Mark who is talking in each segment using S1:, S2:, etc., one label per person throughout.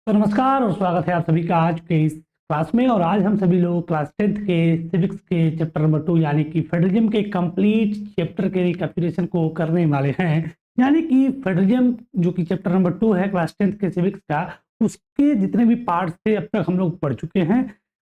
S1: तो नमस्कार और स्वागत है आप सभी का आज के इस क्लास में। और आज हम सभी लोग क्लास 10th के सिविक्स के चैप्टर नंबर 2 यानी कि फेडरलिज्म के कंप्लीट चैप्टर के रिकैपिटुलेशन को करने वाले हैं। यानी कि फेडरलिज्म जो कि चैप्टर नंबर 2 है क्लास 10th के सिविक्स का, उसके जितने भी पार्ट्स थे अब तक हम लोग पढ़ चुके हैं।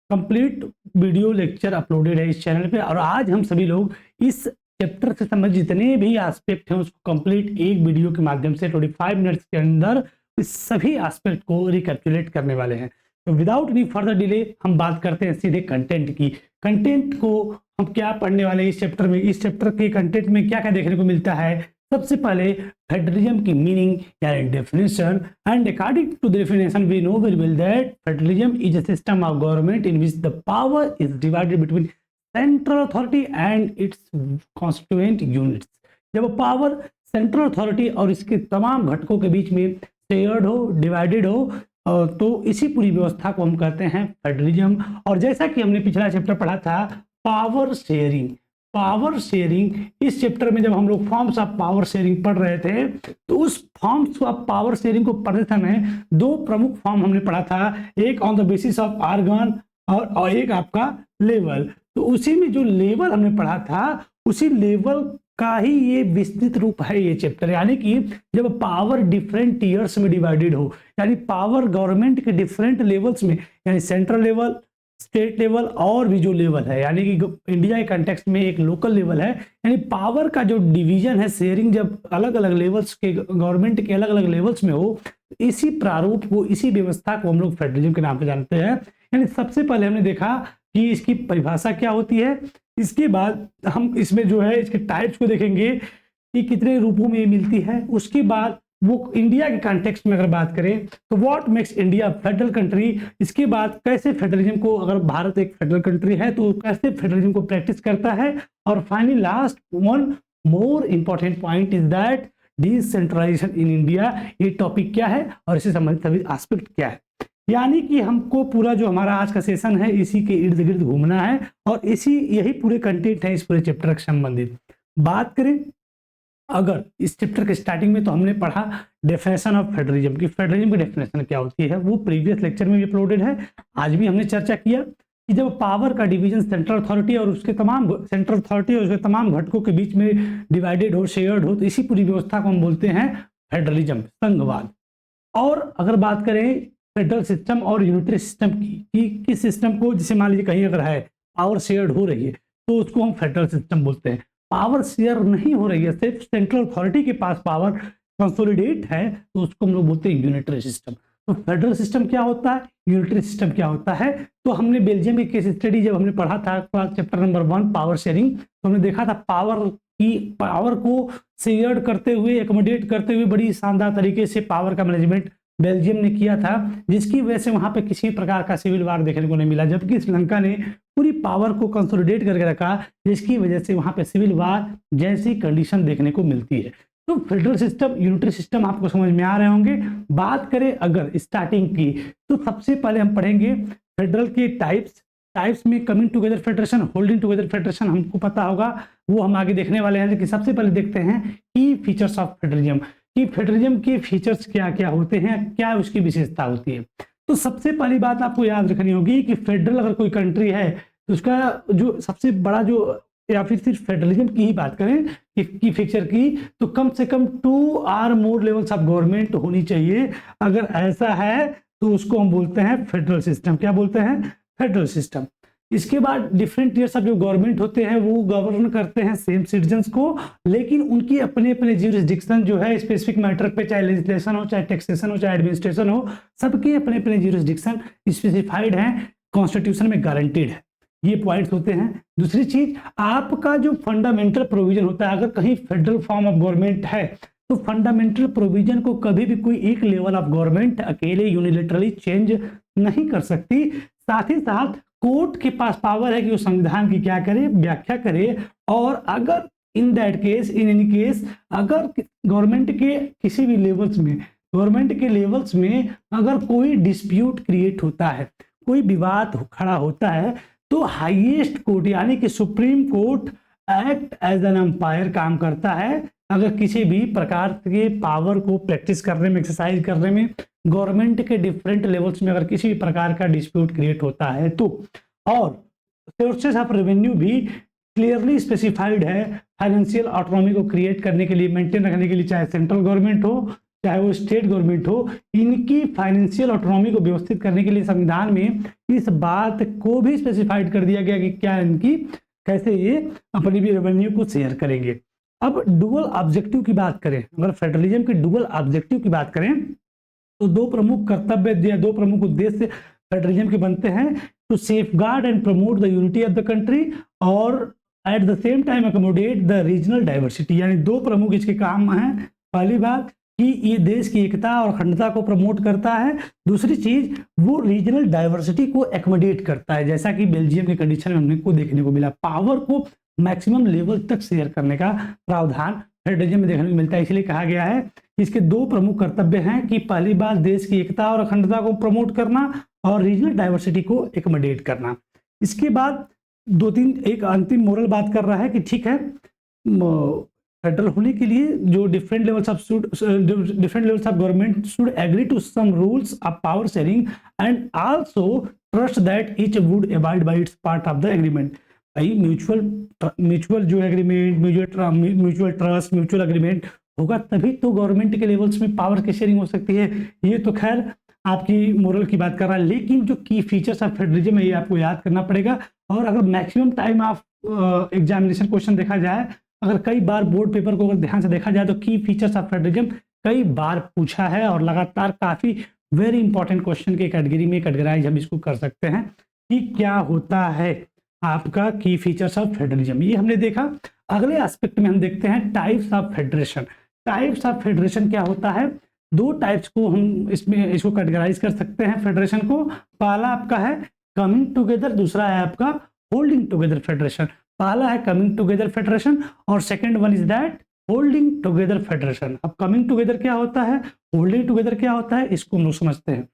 S1: कंप्लीट वीडियो लेक्चर अपलोडेड है इस चैनल पे और आज हम सभी लोग इस चैप्टर से संबंधित जितने भी एस्पेक्ट हैं उसको कंप्लीट एक वीडियो के माध्यम से 25 मिनट्स के अंदर इस सभी एस्पेक्ट को रिकैपिचुलेट करने वाले हैं। तो विदाउट एनी फर्दर डिले हम बात करते हैं सीधे कंटेंट की। कंटेंट को हम क्या पढ़ने वाले हैं इस चैप्टर में, इस चैप्टर के कंटेंट में क्या क्या देखने को मिलता है। सबसे पहले फेडरलिज्म की मीनिंग यानी definition, and according to the definition we know very well that federalism is a system of government in which the power is divided between central authority and its constituent units. जब power central authority और इसके तमाम घटकों के बीच में shared हो, divided हो, तो इसी पूरी व्यवस्था को हम कहते हैं फेडरलिज्म। और जैसा कि हमने पिछला चैप्टर पढ़ा था पावर शेयरिंग, पावर शेयरिंग इस चैप्टर में जब हम लोग फॉर्म्स ऑफ पावर शेयरिंग पढ़ रहे थे तो उस फॉर्म्स ऑफ पावर शेयरिंग को पढ़ते समय दो प्रमुख फॉर्म हमने पढ़ा था, एक on the basis of organ और एक आपका लेवल। तो उसी में जो लेवल हमने पढ़ा था उसी लेवल का ही ये विस्तृत रूप है ये चैप्टर। यानी कि जब पावर डिफरेंट टीयर्स में डिवाइडेड हो, यानी पावर गवर्नमेंट के डिफरेंट लेवल्स में, यानी सेंट्रल लेवल, स्टेट लेवल और भी जो लेवल है, यानी कि इंडिया के कंटेक्स्ट में एक लोकल लेवल है, यानी पावर का जो डिवीजन है, शेयरिंग जब अलग अलग लेवल्स के गवर्नमेंट के अलग अलग लेवल्स में हो, इसी प्रारूप को, इसी व्यवस्था को हम लोग फेडरलिज्म के नाम से जानते हैं। यानी सबसे पहले हमने देखा कि इसकी परिभाषा क्या होती है, इसके बाद हम इसमें जो है इसके टाइप्स को देखेंगे कि कितने रूपों में ये मिलती है। उसके बाद वो इंडिया के कॉन्टेक्स्ट में अगर बात करें तो what makes India federal country, इसके बाद कैसे फेडरलिज्म को, अगर भारत एक फेडरल कंट्री है तो कैसे फेडरलिज्म को प्रैक्टिस करता है, और finally last one more important point is that decentralization in India. ये टॉपिक क्या है और इससे संबंधित सभी एस्पेक्ट क्या है। यानी कि हमको पूरा जो हमारा आज का सेशन है इसी के इर्द गिर्द घूमना है और यही पूरे कंटेंट है इस पूरे चैप्टर से संबंधित। बात करें अगर इस चैप्टर के स्टार्टिंग में तो हमने पढ़ा डेफिनेशन ऑफ फेडरलिज्म की, फेडरलिज्म की डेफिनेशन क्या होती है वो प्रीवियस लेक्चर में भी अपलोडेड है। आज भी हमने चर्चा किया कि जब पावर का डिवीजन सेंट्रल अथॉरिटी और उसके तमाम घटकों के बीच में डिवाइडेड हो, शेयर्ड हो, तो इसी पूरी व्यवस्था को हम बोलते हैं फेडरलिज्म, संघवाद। और अगर बात करें फेडरल सिस्टम और यूनिटरी सिस्टम की, कि किस सिस्टम को, जैसे मान लीजिए कहीं अगर है पावर शेयर्ड हो रही है तो उसको हम फेडरल सिस्टम बोलते हैं। पावर शेयर नहीं हो रही है, सिर्फ सेंट्रल अथॉरिटी के पास पावर कंसोलिडेट है तो उसको हम लोग बोलते हैं यूनिटरी सिस्टम। तो फेडरल सिस्टम क्या होता है, यूनिटरी सिस्टम क्या होता है, तो हमने बेल्जियम की केस स्टडी जब हमने पढ़ा था चैप्टर नंबर 1 पावर शेयरिंग, तो हमने देखा था पावर को शेयर्ड करते हुए, एकोमोडेट करते हुए बड़ी शानदार तरीके से पावर का मैनेजमेंट बेल्जियम ने किया था, जिसकी वजह से वहां पे किसी प्रकार का सिविल वार देखने को नहीं मिला, जबकि श्रीलंका ने पूरी पावर को कंसोलिडेट करके रखा, जिसकी वजह से वहां पे सिविल वार जैसी कंडीशन देखने को मिलती है। तो फेडरल सिस्टम, यूनिटरी सिस्टम आपको समझ में आ रहे होंगे। बात करें अगर स्टार्टिंग की तो सबसे पहले हम पढ़ेंगे फेडरल के टाइप्स में coming together federation, holding together federation हमको पता होगा, वो हम आगे देखने वाले हैं। लेकिन सबसे पहले देखते हैं की फीचर्स ऑफ फेडरलिज्म, कि फेडरलिज्म के फीचर्स क्या क्या होते हैं, क्या उसकी विशेषता होती है। तो सबसे पहली बात आपको याद रखनी होगी कि फेडरल अगर कोई कंट्री है तो उसका जो सबसे बड़ा जो, या फिर सिर्फ फेडरलिज्म की ही बात करें की फीचर की, तो कम से कम 2 or more levels of government होनी चाहिए। अगर ऐसा है तो उसको हम बोलते हैं फेडरल सिस्टम। क्या बोलते हैं, फेडरल सिस्टम। इसके बाद डिफरेंट टीयर्स ऑफ जो गवर्नमेंट होते हैं वो गवर्न करते हैं सेम सिटीजन्स को, लेकिन उनकी अपने अपने ज्यूरिसडिक्शन जो है स्पेसिफिक मैटर पे, चाहे लेजिस्लेशन हो, चाहे टैक्सेशन हो, चाहे एडमिनिस्ट्रेशन हो, सबके अपने अपने ज्यूरिसडिक्शन स्पेसिफाइड हैं, कॉन्स्टिट्यूशन में गारंटीड है। ये पॉइंट्स होते हैं। दूसरी चीज, आपका जो फंडामेंटल प्रोविजन होता है, अगर कहीं फेडरल फॉर्म ऑफ गवर्नमेंट है तो फंडामेंटल प्रोविजन को कभी भी कोई एक लेवल ऑफ गवर्नमेंट अकेले यूनिलेटरली चेंज नहीं कर सकती। साथ ही साथ कोर्ट के पास पावर है कि वो संविधान की क्या करे, व्याख्या करे, और अगर in that case, in any case, अगर गवर्नमेंट के किसी भी लेवल्स में, गवर्नमेंट के लेवल्स में अगर कोई डिस्प्यूट क्रिएट होता है, कोई विवाद खड़ा होता है, तो हाईएस्ट कोर्ट यानी कि supreme court act as an umpire काम करता है। अगर किसी भी प्रकार के पावर को प्रैक्टिस करने में, एक्सरसाइज करने में गवर्नमेंट के डिफरेंट लेवल्स में अगर किसी भी प्रकार का डिस्प्यूट क्रिएट होता है तो, और सोर्सेस ऑफ रेवेन्यू भी क्लियरली स्पेसिफाइड है फाइनेंशियल ऑटोनॉमी को क्रिएट करने के लिए, मेंटेन रखने के लिए, चाहे सेंट्रल गवर्नमेंट हो चाहे वो स्टेट गवर्नमेंट हो, इनकी फाइनेंशियल ऑटोनॉमी को व्यवस्थित करने के लिए संविधान में इस बात को भी स्पेसिफाइड कर दिया गया कि क्या इनकी कैसे ये अपनी भी रेवेन्यू को शेयर करेंगे। अब डुअल ऑब्जेक्टिव की बात करें, अगर फेडरलिज्म के डुअल ऑब्जेक्टिव की बात करें तो दो प्रमुख कर्तव्य या दो प्रमुख उद्देश्य फेडरलिज्म के बनते हैं, to safeguard and promote the unity of the country और at the same time accommodate the regional diversity. यानी दो प्रमुख इसके काम हैं। पहली बात कि ये देश की एकता और अखंडता को प्रमोट करता है, दूसरी चीज वो रीजनल डाइवर्सिटी को एकोमोडेट करता है, जैसा कि बेल्जियम के कंडीशन में हमने को देखने को मिला। पावर को मैक्सिमम लेवल तक शेयर करने का प्रावधान फेडरलिज्म में देखने को मिलता है। इसलिए कहा गया है कि इसके दो प्रमुख कर्तव्य हैं कि पहली बात देश की एकता और अखंडता को प्रमोट करना और रीजनल डाइवर्सिटी को एकोमोडेट करना। इसके बाद दो तीन एक अंतिम मोरल बात कर रहा है कि ठीक है, फेडरल होने के लिए जो different levels of government should agree to some rules of power sharing and also trust that each would abide by its part of the agreement. भाई म्यूचुअल जो agreement, mutual trust, mutual agreement होगा तभी तो government के levels में power की sharing हो सकती है। ये तो खैर आपकी मोरल की बात कर रहा है, लेकिन जो की फीचर्स ऑफ फेडरलिज्म है ये आपको याद करना पड़ेगा। और अगर maximum time of examination question देखा जाए, अगर कई बार बोर्ड पेपर को अगर ध्यान से देखा जाए तो की फीचर्स ऑफ फेडरलिज्म कई बार पूछा है और लगातार काफी वेरी इंपॉर्टेंट क्वेश्चन के कैटेगरी में कैटेगराइज हम इसको कर सकते हैं कि क्या होता है आपका की फीचर्स ऑफ फेडरलिज्म। ये हमने देखा। अगले एस्पेक्ट में हम देखते हैं types of federation. Types of federation क्या होता है? दो टाइप्स को हम इसको कैटेगराइज कर सकते हैं फेडरेशन को। पहला आपका है कमिंग टुगेदर, दूसरा है आपका होल्डिंग टुगेदर फेडरेशन। पहला है कमिंग टुगेदर फेडरेशन और second one is that holding together federation. अब कमिंग टुगेदर क्या होता है, होल्डिंग टुगेदर क्या होता है, इसको हम लोग समझते हैं।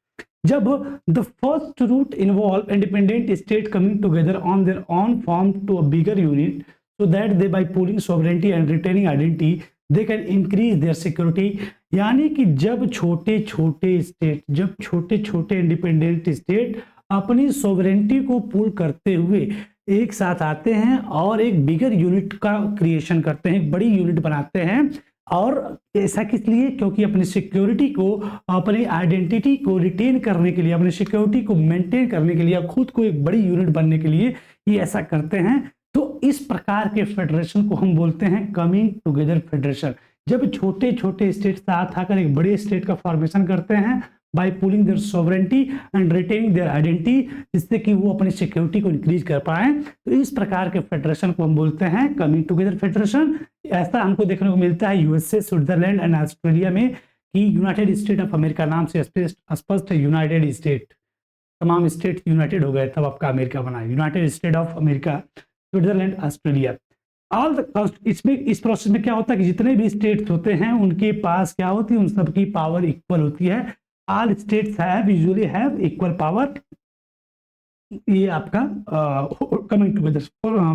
S1: जब the first route involve independent state coming together on their own form to a bigger unit so that they by pooling sovereignty and retaining identity they can increase their security। यानी कि जब छोटे छोटे इंडिपेंडेंट स्टेट अपनी sovereignty को pool करते हुए एक साथ आते हैं और एक बिगर यूनिट का क्रिएशन करते हैं, एक बड़ी यूनिट बनाते हैं। और ऐसा किस लिए? क्योंकि अपनी सिक्योरिटी को, अपनी आइडेंटिटी को रिटेन करने के लिए, अपनी सिक्योरिटी को मेंटेन करने के लिए, खुद को एक बड़ी यूनिट बनने के लिए ये ऐसा करते हैं। तो इस प्रकार के फेडरेशन को हम बोलते हैं कमिंग टुगेदर फेडरेशन। जब छोटे छोटे स्टेट साथ आकर एक बड़े स्टेट का फॉर्मेशन करते हैं by pulling their sovereignty and retaining their identity, जिससे कि वो अपनी सिक्योरिटी को इंक्रीज कर पाए, तो इस प्रकार के फेडरेशन को हम बोलते हैं कमिंग टुगेदर फेडरेशन। ऐसा हमको देखने को मिलता है यूएसए, स्विट्जरलैंड एंड ऑस्ट्रेलिया में कि यूनाइटेड स्टेट ऑफ अमेरिका नाम से स्पष्ट यूनाइटेड स्टेट, तमाम स्टेट यूनाइटेड हो गए तब आपका अमेरिका बना, United state of America, Switzerland, Australia. इसमें इस प्रोसेस में क्या होता है कि जितने भी स्टेट्स होते हैं उनके पास क्या होती है, उन सबकी पावर इक्वल होती है। All states have usually have equal power. ये आपका कमिंग टुगेदर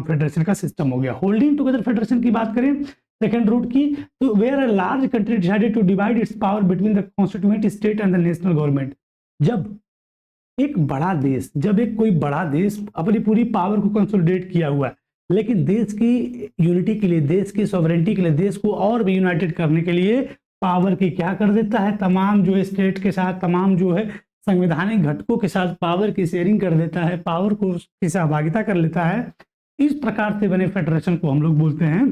S1: फेडरेशन का सिस्टम हो गया। होल्डिंग टुगेदर फेडरेशन की बात करें सेकंड रूट की, तो where a large country decided to divide its power between the constituent state and the national government. जब एक कोई बड़ा देश अपनी पूरी पावर को कंसोलिडेट किया हुआ है, लेकिन देश की यूनिटी के लिए, देश की सॉवरेंटी के लिए, देश को और भी यूनाइटेड करने के लिए पावर की क्या कर देता है, तमाम जो स्टेट के साथ, तमाम जो है संवैधानिक घटकों के साथ पावर की शेयरिंग कर देता है, पावर को की सहभागिता कर लेता है। इस प्रकार से बने फेडरेशन को हम लोग बोलते हैं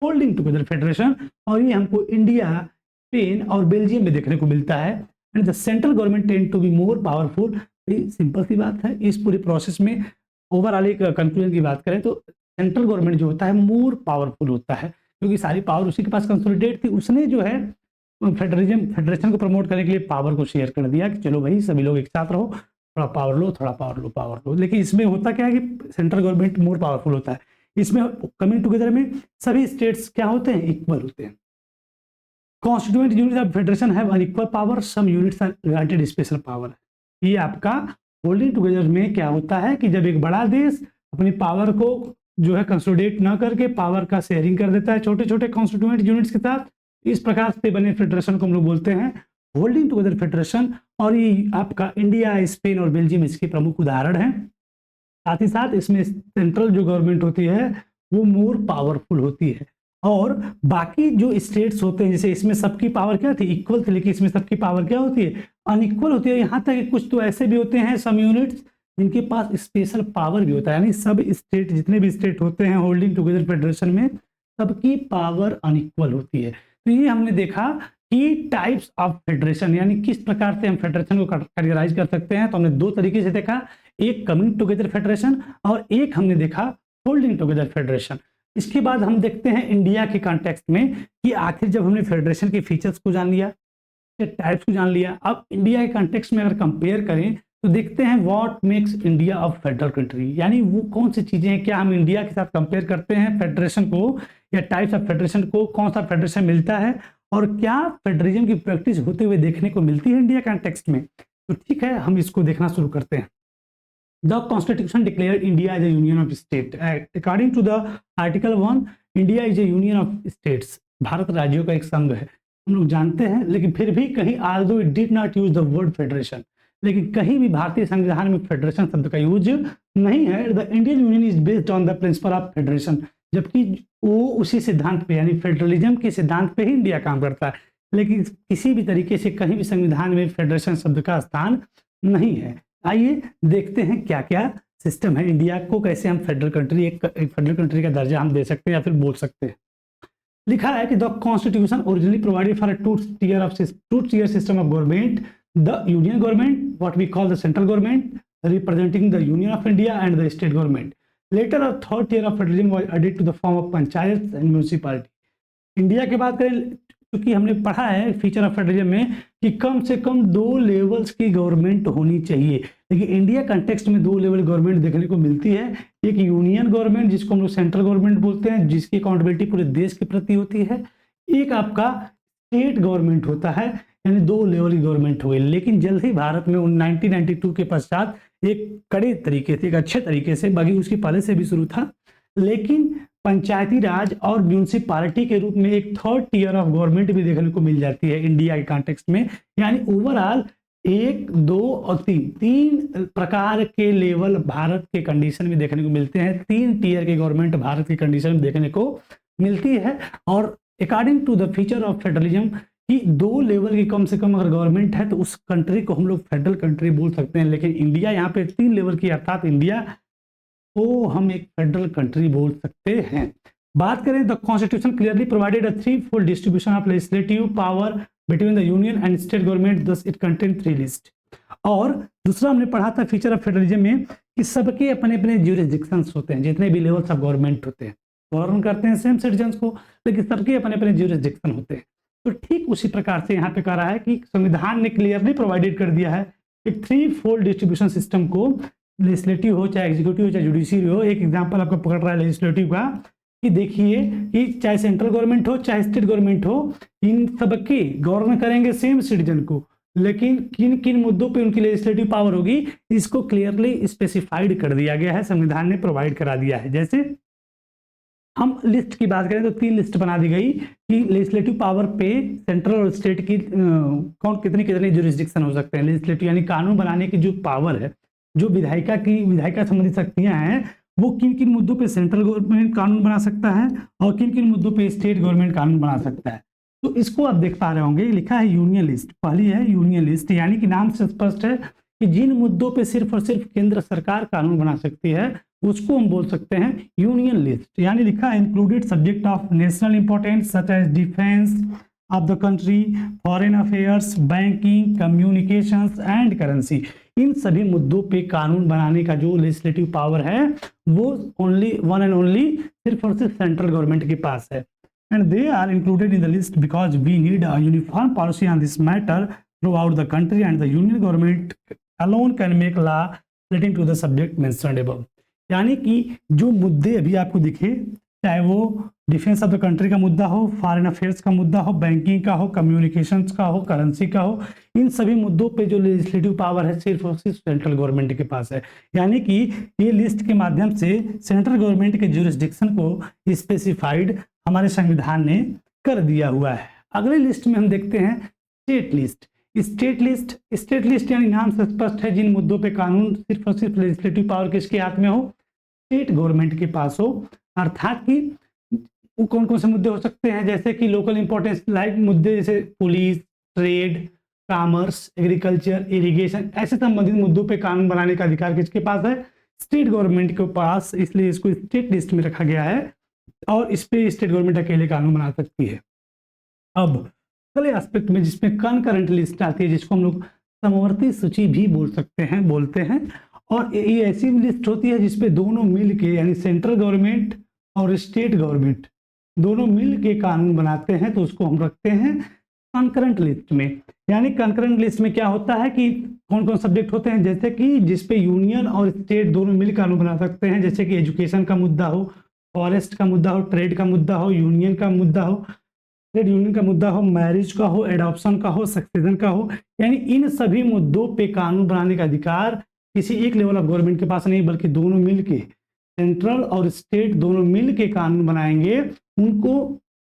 S1: होल्डिंग टुगेदर फेडरेशन। और ये हमको इंडिया, स्पेन और बेल्जियम में देखने को मिलता है। And the central government tend to be more powerful. Simple सी बात है, इस पूरे प्रोसेस में ओवरऑल एक कंक्लूजन की बात करें तो सेंट्रल गवर्नमेंट जो होता है मोर पावरफुल होता है, क्योंकि सारी पावर उसी के पास कंसोलिडेट थी। उसने जो है फेडरेशन को प्रमोट करने के लिए पावर को शेयर कर दिया कि चलो भाई सभी लोग एक साथ रहो, थोड़ा पावर लो, थोड़ा पावर लो। लेकिन इसमें होता क्या है कि सेंट्रल गवर्नमेंट मोर पावरफुल होता है। इसमें कमिंग टुगेदर में सभी स्टेट्स क्या होते हैं, इक्वल होते हैं। Constituent units of federation have unequal power, some units are granted special power. ये आपका होल्डिंग टुगेदर में क्या होता है कि जब एक बड़ा देश अपनी पावर को जो है कंसोलिडेट ना करके पावर का शेयरिंग कर देता है छोटे छोटे कॉन्स्टिट्यूएंट यूनिट्स के साथ। इस प्रकार से बने फेडरेशन को हम लोग बोलते हैं होल्डिंग टुगेदर फेडरेशन। और ये आपका इंडिया, स्पेन और बेल्जियम इसके प्रमुख उदाहरण हैं। साथ ही साथ इसमें सेंट्रल जो गवर्नमेंट होती है वो मोर पावरफुल होती है, और बाकी जो स्टेट्स होते हैं जैसे इसमें सबकी पावर क्या थी, इक्वल थी, लेकिन इसमें सबकी पावर क्या होती है, अनइक्वल होती है। यहाँ तक कि कुछ तो ऐसे भी होते हैं सम यूनिट्स जिनके पास स्पेशल पावर भी होता है, यानी सब स्टेट, जितने भी स्टेट होते हैं होल्डिंग टुगेदर फेडरेशन में, सबकी पावर अनइक्वल होती है। तो ये हमने देखा कि टाइप्स ऑफ फेडरेशन, यानी किस प्रकार से हम फेडरेशन को कैटेगराइज कर सकते हैं। तो हमने दो तरीके से देखा, एक कमिंग टुगेदर फेडरेशन और एक हमने देखा होल्डिंग टुगेदर फेडरेशन। इसके बाद हम देखते हैं इंडिया के कॉन्टेक्स्ट में कि आखिर जब हमने फेडरेशन के फीचर्स को जान लिया, टाइप्स को जान लिया, अब इंडिया के कॉन्टेक्स्ट में अगर कंपेयर करें तो देखते हैं what makes India a federal country, यानी वो कौन सी चीजें हैं, क्या हम इंडिया के साथ कंपेयर करते हैं फेडरेशन को या टाइप्स ऑफ फेडरेशन को, कौन सा फेडरेशन मिलता है और क्या फेडरलिज्म की प्रैक्टिस होते हुए देखने को मिलती है इंडिया कॉन्टेक्स्ट में। तो ठीक है, हम इसको देखना शुरू करते हैं। The Constitution declared India as a union of states. According to the Article 1, India is a union of states. Bharat राज्यों का एक संघ है, हम लोग जानते हैं, लेकिन फिर भी कहीं although it did not use the word federation, लेकिन कहीं भी भारतीय संविधान में फेडरेशन शब्द का यूज नहीं है। The Indian union is based on the principle of federation, जबकि वो उसी सिद्धांत पे यानी फेडरलिज्म के सिद्धांत पे ही इंडिया काम करता है, लेकिन किसी भी तरीके से कहीं भी संविधान में फेडरेशन शब्द का स्थान नहीं है। आइए देखते हैं क्या क्या सिस्टम है, इंडिया को कैसे हम फेडरल कंट्री, एक फेडरल कंट्री का दर्जा हम दे सकते हैं या फिर बोल सकते हैं। लिखा है कि the constitution originally provided for a two tier system of government, the union government what we call the central government representing the union of India and the state government. Later a third tier of federalism was added to the form of panchayat and municipality. India की बात करें, क्योंकि हमने पढ़ा है feature of federalism में कि कम से कम 2 लेवल्स की गवर्नमेंट होनी चाहिए, लेकिन इंडिया कंटेक्स्ट में 2 लेवल गवर्नमेंट देखने को मिलती है। एक यूनियन गवर्नमेंट जिसको हम लोग सेंट्रल गवर्नमेंट बोलते हैं, जिसकी अकाउंटेबिलिटी पूरे देश के प्रति होती है। एक आपका स्टेट गवर्नमेंट होता है, यानी 2 लेवल की गवर्नमेंट हो गई। लेकिन जल्द ही भारत में 1992 के पश्चात एक कड़े तरीके से, एक अच्छे तरीके से, बाकी उसकी पहले से भी शुरू था, लेकिन पंचायती राज और म्यूनिसिपैलिटी के रूप में एक थर्ड टीयर ऑफ गवर्नमेंट भी देखने को मिल जाती है इंडिया के कॉन्टेक्स्ट में। यानी ओवरऑल 1, 2 और 3 प्रकार के लेवल भारत के कंडीशन में देखने को मिलते हैं। 3 टीयर की गवर्नमेंट भारत की कंडीशन में देखने को मिलती है। और according to the feature of federalism कि 2 लेवल की कम से कम अगर गवर्नमेंट है तो उस कंट्री को हम लोग फेडरल कंट्री बोल सकते हैं। लेकिन इंडिया यहाँ पे 3 लेवल की, अर्थात इंडिया को हम एक फेडरल कंट्री बोल सकते हैं। बात करें, the constitution clearly provided a three-fold distribution of legislative power between the union and state government, thus it contain 3 list. और दूसरा हमने पढ़ा था फीचर ऑफ फेडरलिज्म में कि सबके अपने अपने ज्यूरिसडिक्शंस होते हैं, जितने भी लेवल्स ऑफ गवर्नमेंट होते हैं, गवर्न करते हैं सेम सिटीजन्स को, लेकिन सबके अपने अपने ज्यूरिसडिक्शन होते हैं। तो ठीक उसी प्रकार से यहाँ पे कह रहा है कि संविधान ने क्लियरली प्रोवाइडेड कर दिया है एक 3-फोल्ड डिस्ट्रीब्यूशन सिस्टम को, लेजिस्लेटिव हो चाहे एग्जीक्यूटिव हो चाहे जुडिशियरी हो। एक एग्जांपल आपको पकड़ रहा है लेजिस्लेटिव का कि देखिए कि चाहे सेंट्रल गवर्नमेंट हो चाहे स्टेट गवर्नमेंट हो, इन सबके गवर्न करेंगे सेम सिटीजन को, लेकिन किन किन मुद्दों पे उनकी लेजिस्लेटिव पावर होगी इसको क्लियरली स्पेसिफाइड कर दिया गया है, संविधान ने प्रोवाइड करा दिया है। जैसे हम लिस्ट की बात करें तो 3 लिस्ट बना दी गई कि लेजिस्लेटिव पावर पे सेंट्रल और स्टेट की कौन कितनी कितनी जुरिस्डिक्शन हो सकते हैं। लेजिस्लेटिव यानी कानून बनाने की जो पावर है, जो विधायिका संबंधी शक्तियां हैं, वो किन किन मुद्दों पे सेंट्रल गवर्नमेंट कानून बना सकता है और किन किन मुद्दों पे स्टेट गवर्नमेंट कानून बना सकता है। तो इसको आप देख पा रहे होंगे, लिखा है यूनियन लिस्ट। पहली है यूनियन लिस्ट, यानी कि नाम से स्पष्ट है कि जिन मुद्दों पे सिर्फ और सिर्फ केंद्र सरकार कानून बना सकती है उसको हम बोल सकते हैं यूनियन लिस्ट। यानी लिखा है included subject of national importance such as defence of the country, foreign affairs, banking, communications and currency. इन सभी मुद्दों पे कानून बनाने का जो लेजिस्लेटिव पावर है वो ओनली वन एंड ओनली सिर्फ और सिर्फ सेंट्रल गवर्नमेंट के पास है। And they are included in the list because we need a uniform policy on this matter throughout the country and the union government alone can make law relating to the subject mentioned above. यानी कि जो मुद्दे अभी आपको दिखे चाहे वो defence of the country का मुद्दा हो, फॉरेन अफेयर्स का मुद्दा हो, बैंकिंग का हो, कम्युनिकेशंस का हो, करेंसी का हो, इन सभी मुद्दों पे जो लेजिस्लेटिव पावर है सिर्फ और सिर्फ सेंट्रल गवर्नमेंट के पास है। यानी कि ये लिस्ट के माध्यम से सेंट्रल गवर्नमेंट के ज्यूरिसडिक्शन को स्पेसिफाइड हमारे संविधान ने कर दिया हुआ है। अगले लिस्ट में हम देखते हैं स्टेट लिस्ट। स्टेट लिस्ट यानी नाम से स्पष्ट है, जिन मुद्दों पे कानून सिर्फ और सिर्फ लेजिस्लेटिव पावर किसके हाथ में हो, स्टेट गवर्नमेंट के पास हो। अर्थात कि कौन कौन से मुद्दे हो सकते हैं, जैसे कि लोकल इंपॉर्टेंस लाइक मुद्दे जैसे police, trade, commerce, agriculture, irrigation, ऐसे संबंधित मुद्दों पे कानून बनाने का अधिकार किसके पास है, स्टेट गवर्नमेंट के पास। इसलिए इसको स्टेट लिस्ट में रखा गया है और इस पे स्टेट गवर्नमेंट अकेले कानून बना सकती है। अब अगले एस्पेक्ट में जिसमें कनकरेंट लिस्ट आती है, जिसको हम लोग समवर्ती सूची भी बोलते हैं, और ये ऐसी लिस्ट होती है जिसपे दोनों मिल के यानी सेंट्रल गवर्नमेंट और स्टेट गवर्नमेंट दोनों मिल के कानून बनाते हैं, तो उसको हम रखते हैं कनकरेंट लिस्ट में। यानी कनकरेंट लिस्ट में क्या होता है कि कौन कौन सब्जेक्ट होते हैं, जैसे कि जिसपे यूनियन और स्टेट दोनों मिल कानून बना सकते हैं, जैसे कि एजुकेशन का मुद्दा हो, फॉरेस्ट का मुद्दा हो, ट्रेड का मुद्दा हो, यूनियन का मुद्दा हो, ट्रेड यूनियन का मुद्दा हो, मैरिज का हो, एडॉप्शन का हो, सक्सेशन का हो। यानी इन सभी मुद्दों पे कानून बनाने का अधिकार किसी एक लेवल ऑफ गवर्नमेंट के पास नहीं, बल्कि दोनों मिलके, सेंट्रल और स्टेट दोनों मिल के कानून बनाएंगे, उनको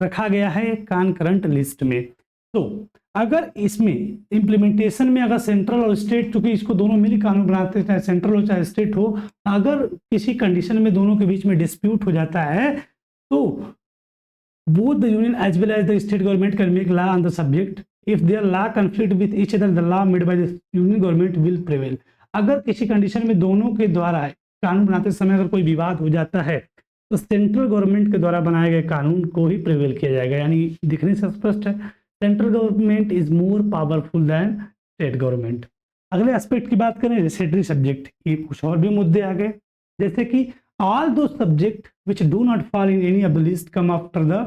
S1: रखा गया है कनकरेंट लिस्ट में। तो अगर इसमें इम्प्लीमेंटेशन में अगर सेंट्रल और स्टेट, चूंकि इसको दोनों मिल कानून बनाते हैं, चाहे सेंट्रल हो चाहे स्टेट हो, अगर किसी कंडीशन में दोनों के बीच में डिस्प्यूट हो जाता है, तो both the union as well as the state government can make law on the subject. If their law conflict with each other, the law made by the union government will prevail. अगर किसी condition में दोनों के द्वारा कानून बनाते समय अगर कोई विवाद हो जाता है, तो सेंट्रल गवर्नमेंट के द्वारा बनाए गए कानून को ही प्रिवेल किया जाएगा। यानी दिखने से स्पष्ट है, central government is more powerful then state government. अगले एस्पेक्ट की बात करें, रेसिडरी सब्जेक्ट की कुछ और भी मुद्दे आ गए, जैसे कि all those subject which do not fall in any of the list come after the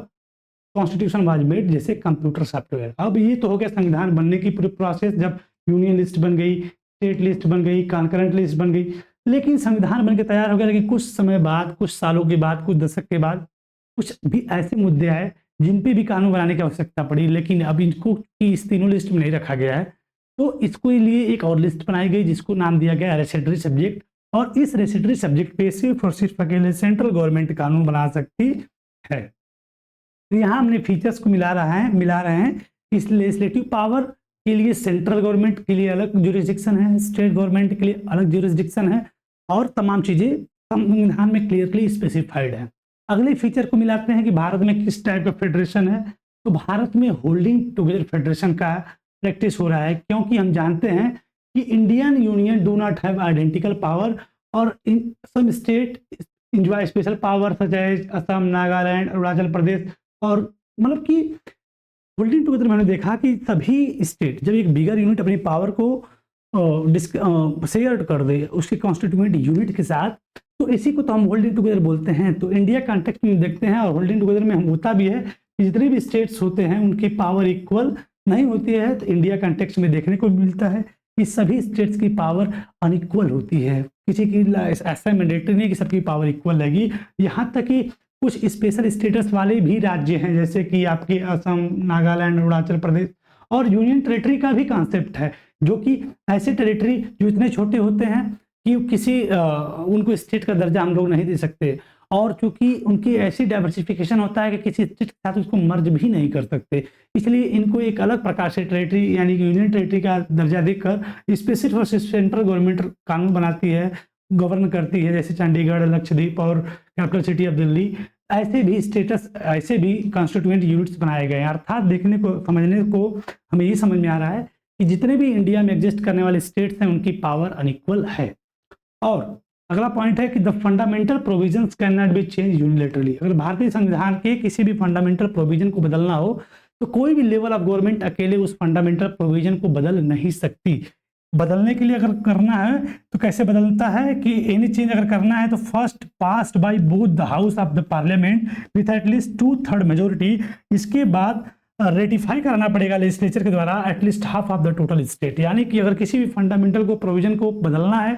S1: constitution was made, जैसे कंप्यूटर सॉफ्टवेयर। अब ये तो हो गया संविधान बनने की पूरी प्रोसेस, जब यूनियन लिस्ट बन गई, स्टेट लिस्ट बन गई, कॉन्करेंट लिस्ट बन गई, लेकिन संविधान बनके तैयार हो गया, लेकिन कुछ समय बाद, कुछ सालों के बाद, कुछ दशक के बाद कुछ भी ऐसे मुद्दे आए जिन पे भी कानून बनाने की आवश्यकता पड़ी, लेकिन अब इनको इस तीनों लिस्ट में नहीं रखा गया है, तो इसको लिए एक और लिस्ट बनाई गई जिसको नाम दिया गया रेसिडरी सब्जेक्ट। और इस रेसिडरी सब्जेक्ट पे सिर्फ और सिर्फ अकेले सेंट्रल गवर्नमेंट कानून बना सकती है। तो यहाँ हमने फीचर्स को मिला रहे हैं। इस लेजिस्लेटिव पावर के लिए सेंट्रल गवर्नमेंट के लिए अलग ज्यूरिसडिक्शन है, स्टेट गवर्नमेंट के लिए अलग ज्यूरिसडिक्शन है, और तमाम चीजें संविधान में क्लियरली स्पेसिफाइड है। अगले फीचर को मिलाते हैं कि भारत में किस टाइप का फेडरेशन है। तो भारत में होल्डिंग टुगेदर फेडरेशन का प्रैक्टिस हो रहा है, क्योंकि हम जानते हैं कि Indian union do not have identical power, और in some state enjoy special power such as Assam, Nagaland, Arunachal Pradesh. और मतलब कि होल्डिंग टुगेदर मैंने देखा कि सभी स्टेट जब एक बिगर यूनिट अपनी पावर को शेयर कर दे उसके कॉन्स्टिट्यूएंट यूनिट के साथ, तो इसी को तो हम होल्डिंग टुगेदर बोलते हैं। तो इंडिया कॉन्टेक्स्ट में देखते हैं, और होल्डिंग टुगेदर में हम होता भी है कि जितने भी स्टेट्स होते हैं उनकी पावर इक्वल नहीं होती है। तो इंडिया कॉन्टेक्स्ट में देखने को मिलता है कि सभी स्टेट्स की पावर अनइक्वल होती है, किसी की ऐसा मैंडेटरी नहीं कि सबकी पावर इक्वल रहेगी। यहाँ तक कि कुछ स्पेशल स्टेटस वाले भी राज्य हैं, जैसे कि आपके असम, नागालैंड, अरुणाचल प्रदेश। और यूनियन टेरिटरी का भी कॉन्सेप्ट है, जो कि ऐसे टेरिटरी जो इतने छोटे होते हैं कि उनको स्टेट का दर्जा हम लोग नहीं दे सकते, और चूंकि उनकी ऐसी डाइवर्सिफिकेशन होता है कि किसी स्टेट के साथ उसको मर्ज भी नहीं कर सकते, इसलिए इनको एक अलग प्रकार से टेरिटरी यानी कि यूनियन टेरिटरी का दर्जा देकर इस पर सिर्फ और सिर्फ सेंट्रल गवर्नमेंट कानून बनाती है, गवर्न करती है, जैसे चंडीगढ़, लक्षद्वीप और कैपिटल सिटी ऑफ दिल्ली। ऐसे भी स्टेटस, ऐसे भी कॉन्स्टिट्यूएंट यूनिट्स बनाए गए हैं। अर्थात देखने को, समझने को हमें ये समझ में आ रहा है कि जितने भी इंडिया में एग्जिस्ट करने वाले स्टेट्स हैं उनकी पावर अनइक्वल है। और अगला पॉइंट है कि the fundamental provisions can not be change unilaterally. अगर भारतीय संविधान के किसी भी फंडामेंटल प्रोविजन को बदलना हो, तो कोई भी लेवल ऑफ गवर्नमेंट अकेले उस फंडामेंटल प्रोविजन को बदल नहीं सकती। बदलने के लिए अगर करना है तो कैसे बदलता है कि एनी चेंज अगर करना है तो first passed by both the house of the parliament with at least 2/3 majority. इसके बाद रेटिफाई कराना पड़ेगा लेजिस्लेचर के द्वारा at least half of the total state. यानी कि अगर किसी भी फंडामेंटल को प्रोविजन को बदलना है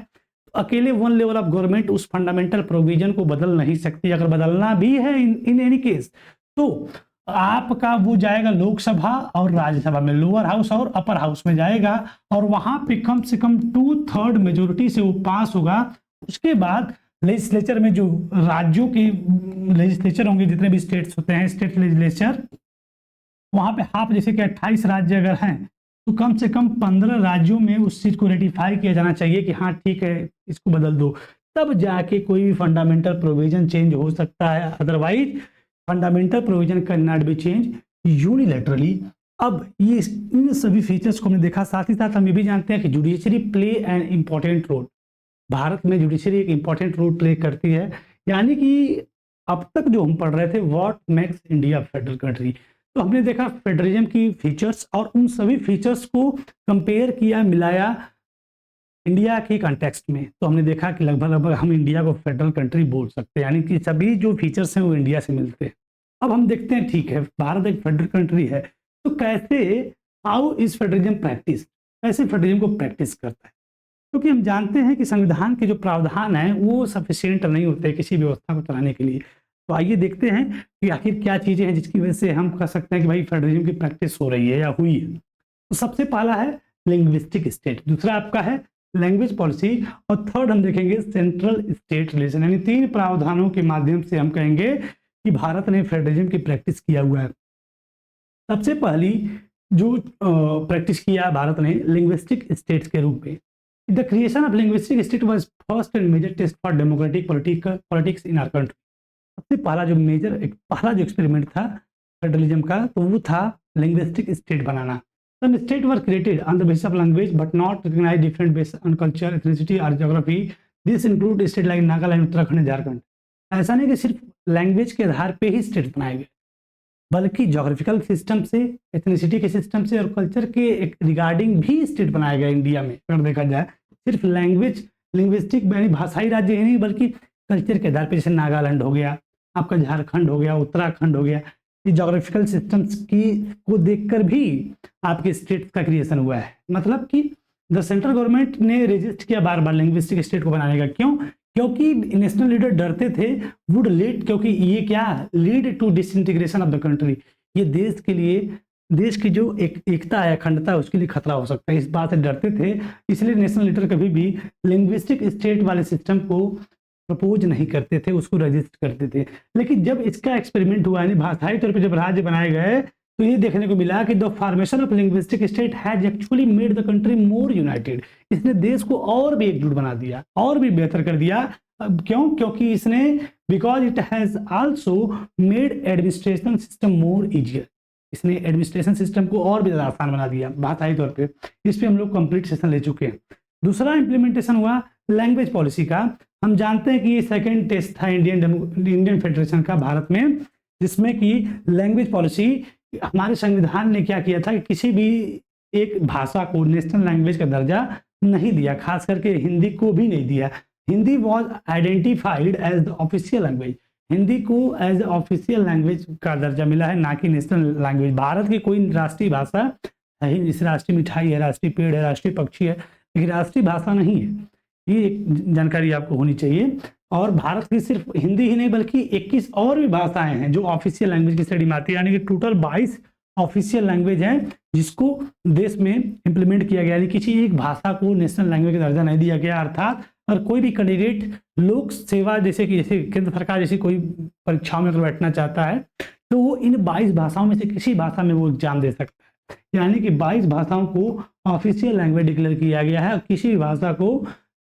S1: अकेले वन लेवल ऑफ गवर्नमेंट उस फंडामेंटल प्रोविजन को बदल नहीं सकती। अगर बदलना भी है इन एनी केस, तो आपका वो जाएगा लोकसभा और राज्यसभा में, लोअर हाउस और अपर हाउस में जाएगा, और वहां पे कम से कम 2/3 मेजोरिटी से वो पास होगा। उसके बाद लेजिस्लेचर में जो राज्यों के लेजिस्लेचर होंगे, जितने भी स्टेट्स होते हैं स्टेट लेजिस्लेचर, वहां पे हाफ, जैसे कि 28 राज्य अगर हैं तो कम से कम 15 राज्यों में उस चीज को रेटिफाई किया जाना चाहिए कि हाँ ठीक है इसको बदल दो, तब जाके कोई भी फंडामेंटल प्रोविजन चेंज हो सकता है। Otherwise fundamental provision can not be change unilaterally. अब ये इन सभी फीचर्स को हमने देखा, साथ ही साथ हम ये भी जानते हैं कि judiciary play an important role. भारत में जुडिशरी एक इम्पॉर्टेंट रोल प्ले करती है, यानी कि अब तक जो हम पढ़ रहे थे what makes India federal country, तो हमने देखा फेडरलिज्म की फीचर्स और उन सभी फीचर्स को कंपेयर किया, मिलाया इंडिया के कॉन्टेक्स्ट में, तो हमने देखा कि लगभग हम इंडिया को फेडरल कंट्री बोल सकते हैं, यानी कि सभी जो फीचर्स हैं वो इंडिया से मिलते हैं। अब हम देखते हैं ठीक है भारत एक फेडरल कंट्री है, तो कैसे हाउ इज फेडरलिज्म प्रैक्टिस, कैसे फेडरलिज्म को प्रैक्टिस करता है, क्योंकि हम जानते हैं कि संविधान के जो प्रावधान है वो सफिशिएंट नहीं होते किसी व्यवस्था को चलाने के लिए। तो आइए देखते हैं कि आखिर क्या चीजें हैं जिसकी वजह से हम कह सकते हैं कि भाई फेडरलिज्म की प्रैक्टिस हो रही है या हुई है। तो सबसे पहला है लिंग्विस्टिक स्टेट, दूसरा आपका है लैंग्वेज पॉलिसी, और थर्ड हम देखेंगे सेंट्रल स्टेट रिलेशन। यानी 3 प्रावधानों के माध्यम से हम कहेंगे कि भारत ने फेडरलिज्म की प्रैक्टिस किया हुआ है। सबसे पहली जो प्रैक्टिस किया भारत ने लिंग्विस्टिक स्टेट्स के रूप में, the creation of linguistic state was first and major test for democratic politics in our country. सबसे पहला जो पहला जो एक्सपेरिमेंट था फेडरलिज्म का, तो वो था linguistic state banana. Some states were created on the basis of language but not recognized different based on culture, ethnicity or geography. This include states like Nagaland, Uttarakhand, Jharkhand. ऐसा नहीं कि सिर्फ language के आधार पे ही स्टेट बनाए गए, बल्कि geographical system से, एथनिसिटी के सिस्टम से और कल्चर के रिगार्डिंग भी स्टेट बनाया गया इंडिया में। अगर देखा जाए सिर्फ लिंग्विस्टिक यानी भाषाई राज्य ही नहीं, बल्कि कल्चर के आधार पर, जैसे नागालैंड हो गया, आपका झारखंड हो गया, उत्तराखंड हो गया, ये जोग्राफिकल सिस्टम्स की को देखकर भी आपके स्टेट का क्रिएशन हुआ है। मतलब कि द सेंट्रल गवर्नमेंट ने रेजिस्ट किया बार बार लिंग्विस्टिक स्टेट को बनाने का। क्यों? क्योंकि नेशनल लीडर डरते थे वुड लीड, क्योंकि ये क्या lead to disintegration of the country, ये देश के लिए, देश की जो एकता है, अखंडता है, उसके लिए खतरा हो सकता है, इस बात से डरते थे। इसलिए नेशनल लीडर कभी भी लिंग्विस्टिक स्टेट वाले सिस्टम को प्रपोज नहीं करते थे, उसको रजिस्ट करते थे। लेकिन जब इसका एक्सपेरिमेंट हुआ, यानी भाषाई तौर पे जब राज्य बनाए गए, तो ये देखने को मिला कि the formation of linguistic state has actually made the country more United. इसने देश को और भी एकजुट बना दिया, और भी बेहतर कर दिया। क्यों? क्योंकि इसने because it has also made administration system more easier. इसने एडमिनिस्ट्रेशन सिस्टम को और भी ज़्यादा आसान बना दिया भाषाई तौर पे। इस पे हम लोग कंप्लीट सेशन ले चुके हैं। दूसरा इंप्लीमेंटेशन हुआ लैंग्वेज पॉलिसी का। हम जानते हैं कि ये सेकेंड टेस्ट था इंडियन फेडरेशन का भारत में, जिसमें कि लैंग्वेज पॉलिसी, हमारे संविधान ने क्या किया था कि किसी भी एक भाषा को नेशनल लैंग्वेज का दर्जा नहीं दिया, खास करके हिंदी को भी नहीं दिया। Hindi was identified as the official language, Hindi को एज ऑफिशियल लैंग्वेज का दर्जा मिला है, ना कि नेशनल लैंग्वेज। भारत की कोई राष्ट्रीय भाषा है ही, जैसे राष्ट्रीय मिठाई है, राष्ट्रीय पेड़ है, राष्ट्रीय पक्षी है, लेकिन राष्ट्रीय भाषा नहीं है। ये एक जानकारी आपको होनी चाहिए। और भारत की सिर्फ हिंदी ही नहीं बल्कि 21 और भी भाषाएं हैं जो ऑफिशियल लैंग्वेज की श्रेणी में आती है, यानी कि टोटल 22 ऑफिशियल लैंग्वेज हैं जिसको देश में इंप्लीमेंट किया गया। यानी किसी एक भाषा को नेशनल लैंग्वेज का दर्जा नहीं दिया गया। अर्थात अगर कोई भी कैंडिडेट लोक सेवा जैसे केंद्र सरकार जैसी कोई परीक्षाओं में अगर बैठना चाहता है, तो वो इन 22 भाषाओं में से किसी भाषा में वो एग्जाम दे सकता है। यानी कि 22 भाषाओं को ऑफिशियल लैंग्वेज डिक्लेयर किया गया है और किसी भी भाषा को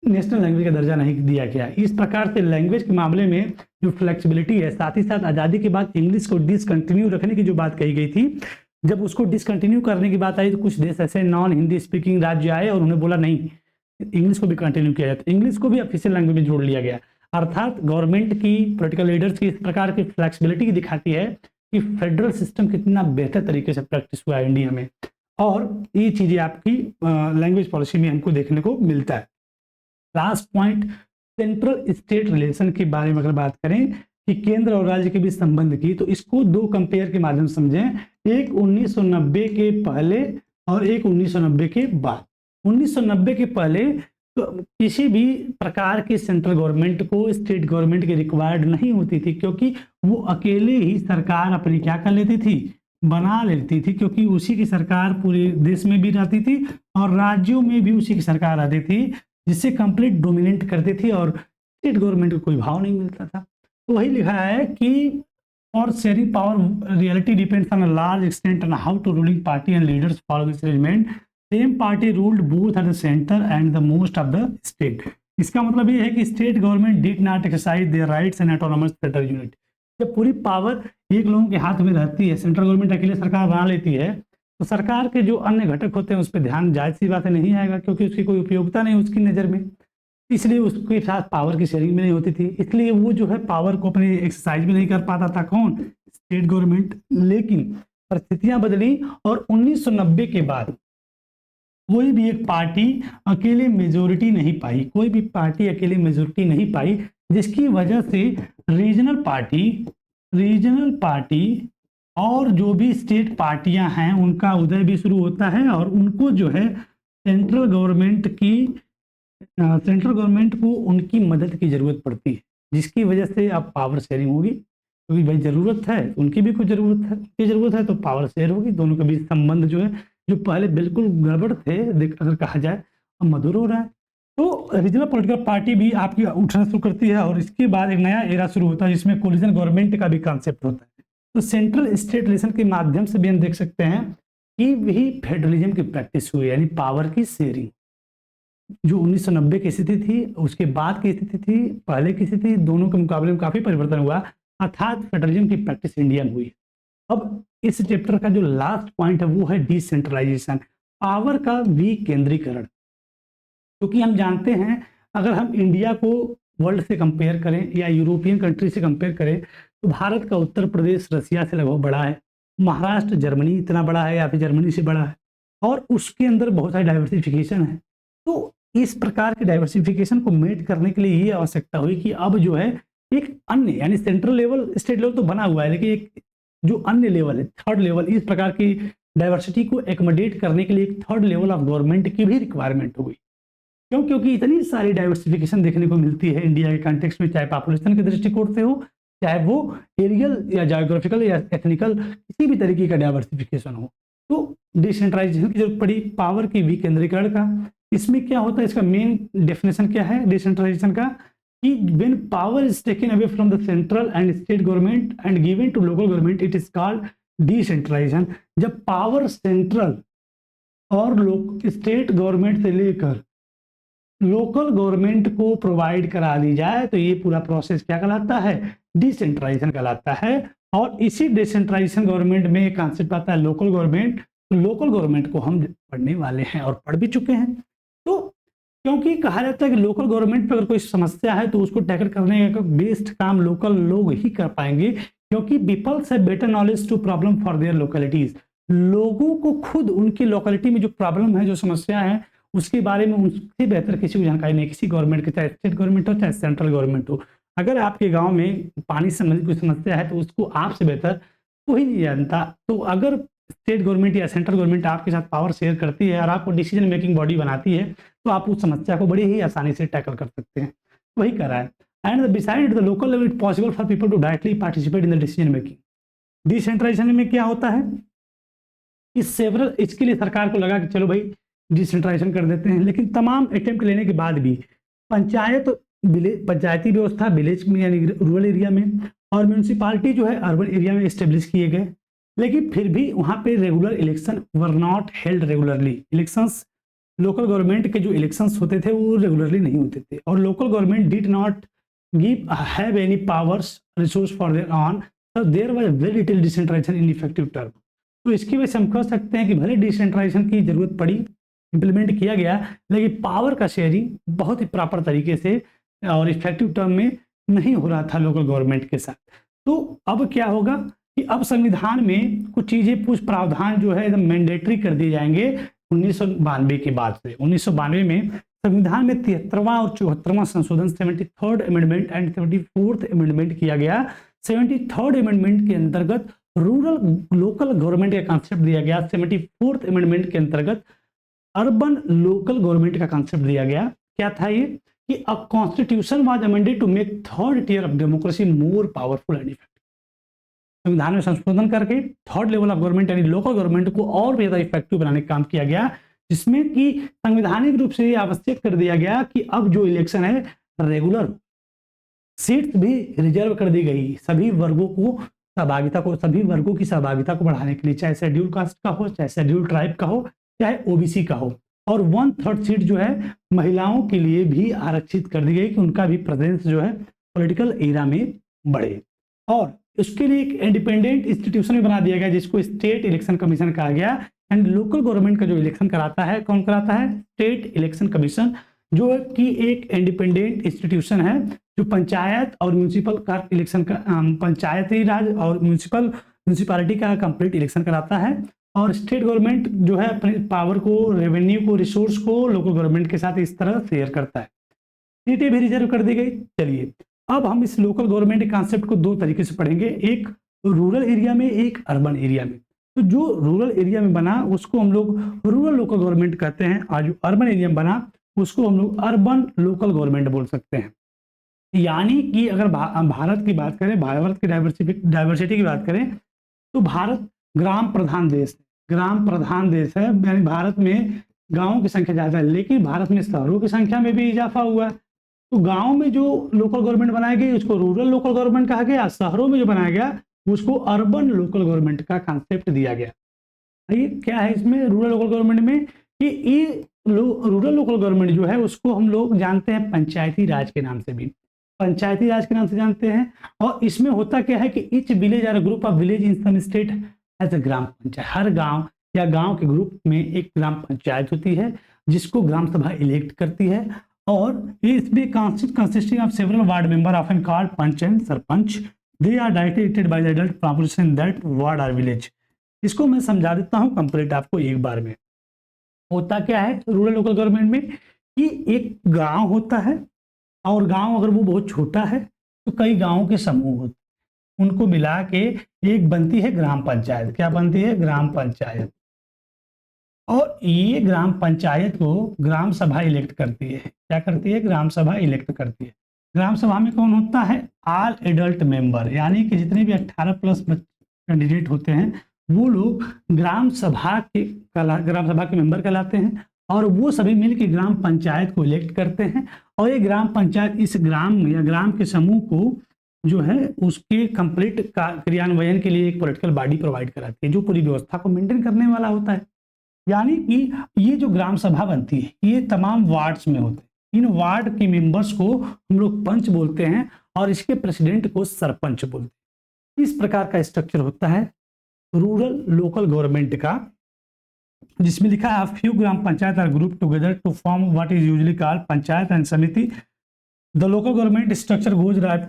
S1: नेशनल लैंग्वेज का दर्जा नहीं दिया गया। इस प्रकार से लैंग्वेज के मामले में जो फ्लेक्सिबिलिटी है, साथ ही साथ आज़ादी के बाद इंग्लिश को डिसकंटिन्यू रखने की जो बात कही गई थी, जब उसको डिसकंटिन्यू करने की बात आई तो कुछ देश ऐसे नॉन हिंदी स्पीकिंग राज्य आए और उन्होंने बोला नहीं, इंग्लिश को भी कंटिन्यू किया जाए, तो इंग्लिश को भी ऑफिशियल लैंग्वेज में जोड़ लिया गया। अर्थात गवर्नमेंट की, पॉलिटिकल लीडर्स की इस प्रकार की फ्लेक्सिबिलिटी दिखाती है कि फेडरल सिस्टम कितना बेहतर तरीके से प्रैक्टिस हुआ है इंडिया में। और ये चीज़ें आपकी लैंग्वेज पॉलिसी में हमको देखने को मिलता है। Last point, central state relation के बारे में अगर बात करें कि केंद्र और राज्य के बीच संबंध की, तो इसको 2 कंपेयर के माध्यम से समझें। एक 1990 के पहले और एक 1990 के बाद। 1990 के पहले तो किसी भी प्रकार की सेंट्रल गवर्नमेंट को स्टेट गवर्नमेंट की रिक्वायर्ड नहीं होती थी, क्योंकि वो अकेले ही सरकार अपनी क्या कर लेती थी, बना लेती थी, क्योंकि उसी की सरकार पूरे देश में भी रहती थी और राज्यों में भी उसी की सरकार आती थी, जिससे कंप्लीट डोमिनेट करती थी और स्टेट गवर्नमेंट को कोई भाव नहीं मिलता था। तो वही लिखा है कि और sharing power reality depends on a large extent on how to ruling party and leaders follow this arrangement. Same party ruled both at the centre and the most of the state. इसका मतलब ये है कि state government did not exercise their rights and autonomous federal unit. जब पूरी power एक लोगों के हाथ में रहती है, सेंट्रल गवर्नमेंट अकेले सरकार बना लेती है, तो सरकार के जो अन्य घटक होते हैं उस पर ध्यान जायज सी बात है नहीं आएगा, क्योंकि उसकी कोई उपयोगिता नहीं उसकी नज़र में, इसलिए उसके साथ पावर की शेयरिंग भी नहीं होती थी, इसलिए वो जो है पावर को अपनी एक्सरसाइज भी नहीं कर पाता था। कौन? State government. लेकिन परिस्थितियां बदली और 1990 के बाद कोई भी एक पार्टी अकेले मेजोरिटी नहीं पाई, कोई भी पार्टी अकेले मेजोरिटी नहीं पाई, जिसकी वजह से रीजनल पार्टी और जो भी स्टेट पार्टियां हैं उनका उदय भी शुरू होता है और उनको जो है सेंट्रल गवर्नमेंट को उनकी मदद की जरूरत पड़ती है, जिसकी वजह से अब पावर शेयरिंग होगी, क्योंकि भाई जरूरत है, उनकी भी कुछ जरूरत है तो पावर शेयर होगी। दोनों के बीच संबंध जो है, जो पहले बिल्कुल गड़बड़ थे अगर कहा जाए, अब मधुर हो रहा है। तो रीजनल पॉलिटिकल पार्टी भी आपकी उठना शुरू करती है और इसके बाद एक नया एरा शुरू होता है जिसमें कोलिजन गवर्नमेंट का भी कॉन्सेप्ट होता है। तो सेंट्रल स्टेट रिलेशन के माध्यम से भी हम देख सकते हैं कि वही फेडरलिज्म की प्रैक्टिस हुई, यानी पावर की शेयरिंग। जो 1990 की स्थिति थी, उसके बाद की स्थिति थी, पहले की स्थिति, दोनों के मुकाबले में काफी परिवर्तन हुआ, अर्थात फेडरलिज्म की प्रैक्टिस इंडिया में हुई। अब इस चैप्टर का जो लास्ट पॉइंट है वो है डिसेंट्रलाइजेशन, पावर का विकेंद्रीकरण। क्योंकि हम जानते हैं अगर हम इंडिया को वर्ल्ड से कंपेयर करें या यूरोपियन कंट्री से कंपेयर करें तो भारत का उत्तर प्रदेश रसिया से लगभग बड़ा है, महाराष्ट्र जर्मनी इतना बड़ा है या फिर जर्मनी से बड़ा है, और उसके अंदर बहुत सारी डाइवर्सिफिकेशन है। तो इस प्रकार के डाइवर्सिफिकेशन को मेट करने के लिए ये आवश्यकता हुई कि अब जो है एक अन्य, यानी सेंट्रल लेवल स्टेट लेवल तो बना हुआ है, लेकिन एक जो अन्य लेवल है, थर्ड लेवल, इस प्रकार की डाइवर्सिटी को एकोमोडेट करने के लिए एक थर्ड लेवल ऑफ गवर्नमेंट की भी रिक्वायरमेंट हुई। क्यों? क्योंकि इतनी सारी डाइवर्सिफिकेशन देखने को मिलती है इंडिया के कॉन्टेक्स्ट में, चाहे पॉपुलेशन के दृष्टिकोण से हो, चाहे वो एरियल या ज्योग्राफिकल या एथनिकल किसी भी तरीके का डाइवर्सिफिकेशन हो। तो डिसेंट्रलाइजेशन की जरूरत पड़ी, पावर की विकेंद्रीकरण का। इसमें क्या होता है, इसका मेन डेफिनेशन क्या है डिसेंट्रलाइजेशन का, कि when power is taken away from the central and state government and given to local government, it is called decentralization. जब पावर सेंट्रल और स्टेट गवर्नमेंट से लेकर लोकल गवर्नमेंट को प्रोवाइड करा दी जाए तो ये पूरा प्रोसेस क्या कहलाता है, डिसेंट्रलाइजेशन कहलाता है। और इसी डिसेंट्रलाइजेशन गवर्नमेंट में एक कॉन्सेप्ट आता है लोकल गवर्नमेंट। तो लोकल गवर्नमेंट को हम पढ़ने वाले हैं और पढ़ भी चुके हैं। तो क्योंकि कहा जाता है कि लोकल गवर्नमेंट पर अगर कोई समस्या है तो उसको टैकल करने का बेस्ट काम लोकल लोग ही कर पाएंगे, क्योंकि peoples have better knowledge to problem for their localities. लोगों को खुद उनकी लोकेलिटी में जो प्रॉब्लम है, जो समस्या है, उसके बारे में उनसे बेहतर किसी को जानकारी नहीं, किसी गवर्नमेंट की, चाहे स्टेट गवर्नमेंट हो चाहे सेंट्रल गवर्नमेंट हो। अगर आपके गांव में पानी से संबंधित कोई समस्या है तो उसको आपसे बेहतर कोई नहीं जानता। तो अगर स्टेट गवर्नमेंट या सेंट्रल गवर्नमेंट आपके साथ पावर शेयर करती है और आपको डिसीजन मेकिंग बॉडी बनाती है तो आप उस समस्या को बड़ी ही आसानी से टैकल कर सकते हैं। वही कर रहा है। And beside the local level it possible for people to directly participate in the decision making. Decentralization में क्या होता है, इस सेवरल इसके लिए सरकार को लगा कि चलो भाई डिसेंट्रलाइजेशन कर देते हैं, लेकिन तमाम अटेम्प्ट लेने के बाद भी पंचायती व्यवस्था विलेज में यानी रूरल एरिया में और म्यूनसिपालिटी जो है अर्बन एरिया में इस्टेब्लिश किए गए, लेकिन फिर भी वहाँ पे regular election were not held regularly. Elections, local government के जो इलेक्शंस होते थे वो रेगुलरली नहीं होते थे, और local government did not give have any powers resource for their on, so there was very little decentralization in effective term। तो इसकी वजह से हम कह सकते हैं कि भले डिसेंट्रलाइजेशन की जरूरत पड़ी, इंप्लीमेंट किया गया, लेकिन पावर का शेयरिंग बहुत ही प्रॉपर तरीके से और इफेक्टिव टर्म में नहीं हो रहा था लोकल गवर्नमेंट के साथ। तो अब क्या होगा कि अब संविधान में कुछ चीजें, कुछ प्रावधान जो है एकदम मैंडेटरी कर दिए जाएंगे 1992 के बाद से। 1992 में संविधान में 73वां और 74वां संशोधन 73rd amendment and 74th amendment किया गया। 73rd अमेंडमेंट के अंतर्गत रूरल लोकल गवर्नमेंट का कॉन्सेप्ट दिया गया। 74th अमेंडमेंट के अंतर्गत अर्बन लोकल गवर्नमेंट का कॉन्सेप्ट दिया गया। क्या था ये कि a constitution was amended to make third tier of democracy more powerful and effective. संविधान में संशोधन करके थर्ड लेवल ऑफ गवर्नमेंट यानी लोकल गवर्नमेंट को और भी ज्यादा इफेक्टिव बनाने का काम किया गया, जिसमें कि संवैधानिक रूप से आवश्यक कर दिया गया कि अब जो इलेक्शन है रेगुलर, सीट्स भी रिजर्व कर दी गई सभी वर्गों की सहभागिता को बढ़ाने के लिए, चाहे शेड्यूल कास्ट का हो, चाहे शेड्यूल ट्राइब का हो, चाहे ओबीसी का हो। और 1/3 सीट जो है महिलाओं के लिए भी आरक्षित कर दी गई कि उनका भी प्रेजेंस जो है पॉलिटिकल एरा में बढ़े। और उसके लिए एक इंडिपेंडेंट इंस्टीट्यूशन भी बना दिया गया जिसको स्टेट इलेक्शन कमीशन कहा गया। एंड लोकल गवर्नमेंट का जो इलेक्शन कराता है, कौन कराता है? स्टेट इलेक्शन कमीशन, जो कि एक इंडिपेंडेंट इंस्टीट्यूशन है जो पंचायत और म्यूनिसिपल का इलेक्शन का पंचायती राज और म्यूनिसिपैलिटी का कंप्लीट इलेक्शन कराता है। और स्टेट गवर्नमेंट जो है अपने पावर को, रेवेन्यू को, रिसोर्स को लोकल गवर्नमेंट के साथ इस तरह शेयर करता है। सीटें भी रिजर्व कर दी गई। चलिए अब हम इस लोकल गवर्नमेंट कॉन्सेप्ट को दो तरीके से पढ़ेंगे, एक रूरल एरिया में, एक अर्बन एरिया में। तो जो रूरल एरिया में बना उसको हम लोग रूरल लोकल गवर्नमेंट कहते हैं, और जो अर्बन एरिया में बना उसको हम लोग अर्बन लोकल गवर्नमेंट बोल सकते हैं। यानी कि अगर भारत की बात करें, भारत की डाइवर्सिटी की बात करें, तो भारत ग्राम प्रधान देश है। यानी भारत में गांवों की संख्या ज़्यादा है, लेकिन भारत में शहरों की संख्या में भी इजाफा हुआ है। तो गांव में जो लोकल गवर्नमेंट बनाई गई उसको रूरल लोकल गवर्नमेंट कहा गया, शहरों में जो बनाया गया उसको अर्बन लोकल गवर्नमेंट का कॉन्सेप्ट दिया गया। ये क्या है इसमें रूरल लोकल गवर्नमेंट में कि ये रूरल लोकल गवर्नमेंट जो है उसको हम लोग जानते हैं पंचायती राज के नाम से भी, पंचायती राज के नाम से जानते हैं। और इसमें होता क्या है कि ईच विलेज और group of village in some state as a gram panchayat, हर गांव या गांव के ग्रुप में एक ग्राम पंचायत होती है जिसको ग्राम सभा इलेक्ट करती है। और इसमें consisting of several ward member often called panch and sarpanch, they are directly elected by the adult population in that ward और विलेज। इसको मैं समझा देता हूँ कंप्लीट आपको एक बार में। होता क्या है रूरल लोकल गवर्नमेंट में कि एक गांव होता है, और गांव अगर वो बहुत छोटा है तो कई गांवों के समूह होते हैं, उनको मिला के एक बनती है ग्राम पंचायत। क्या बनती है? ग्राम पंचायत। और ये ग्राम पंचायत को ग्राम सभा इलेक्ट करती है। क्या करती है? ग्राम सभा इलेक्ट करती है। ग्राम सभा में कौन होता है? ऑल एडल्ट मेंबर, यानी कि जितने भी 18+ कैंडिडेट होते हैं वो लोग ग्राम सभा के मेंबर कहलाते हैं। और वो सभी मिलकर ग्राम पंचायत को इलेक्ट करते हैं। और ये ग्राम पंचायत इस ग्राम या ग्राम के समूह को जो है उसके कंप्लीट क्रियान्वयन के लिए एक पॉलिटिकल बॉडी प्रोवाइड कराती है जो पूरी व्यवस्था को मेंटेन करने वाला होता है। यानी कि ये जो ग्राम सभा बनती है ये तमाम वार्ड्स में होते हैं। इन वार्ड के मेंबर्स को हम लोग पंच बोलते हैं और इसके प्रेसिडेंट को सरपंच बोलते हैं। इस प्रकार का स्ट्रक्चर होता है रूरल लोकल गवर्नमेंट का, जिसमें लिखा है few gram panchayat are group together to form what is usually called panchayat and samiti. The local government structure goes up